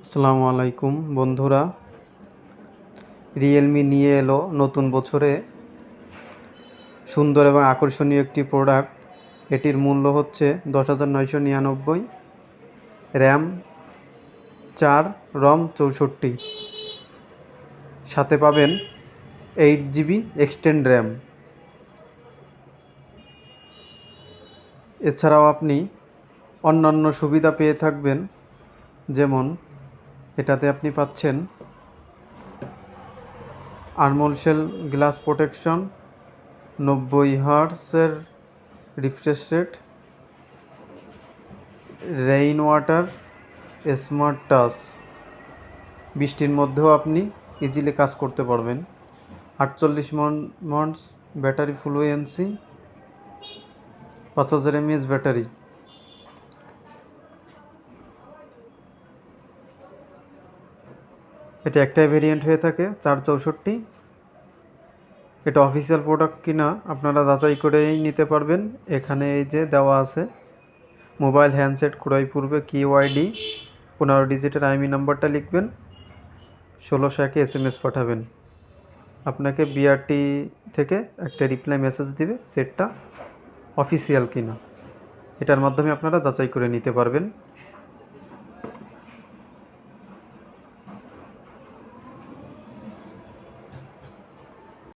আসসালামু আলাইকুম বন্ধুরা, রিয়েলমি নিয়ে এলো নতুন বছরে সুন্দর এবং আকর্ষণীয় একটি প্রোডাক্ট। এটির মূল্য হচ্ছে 10,999, র্যাম 4, রম 64, সাথে পাবেন 8 GB এক্সটেন্ড র্যাম। এছাড়াও আপনি অন্যান্য সুবিধা পেয়ে থাকবেন, যেমন এটাতে আপনি পাচ্ছেন আর্মোলশেল গ্লাস প্রোটেকশন, 90 হার্টজের refresh rate, rain water, smart touch, বৃষ্টির মধ্যেও আপনি ইজিলি কাজ করতে পারবেন, 48 months battery fluency, 5000 mAh battery. এটা একটাই ভেরিয়েন্ট হয়ে থাকে 464। এটা অফিসিয়াল প্রোডাক্ট কিনা আপনারা যাচাই করেই নিতে পারবেন। এখানে এই যে দেওয়া আছে, মোবাইল হ্যান্ডসেট ক্রয় পূর্বে কিউআইডি 15 ডিজিটের আইএমই নাম্বারটা লিখবেন, 1601 SMS পাঠাবেন। আপনাকে বিআরটি থেকে একটা রিপ্লাই মেসেজ দিবে সেটটা অফিসিয়াল কিনা। এটার মাধ্যমে আপনারা যাচাই করে নিতে পারবেন।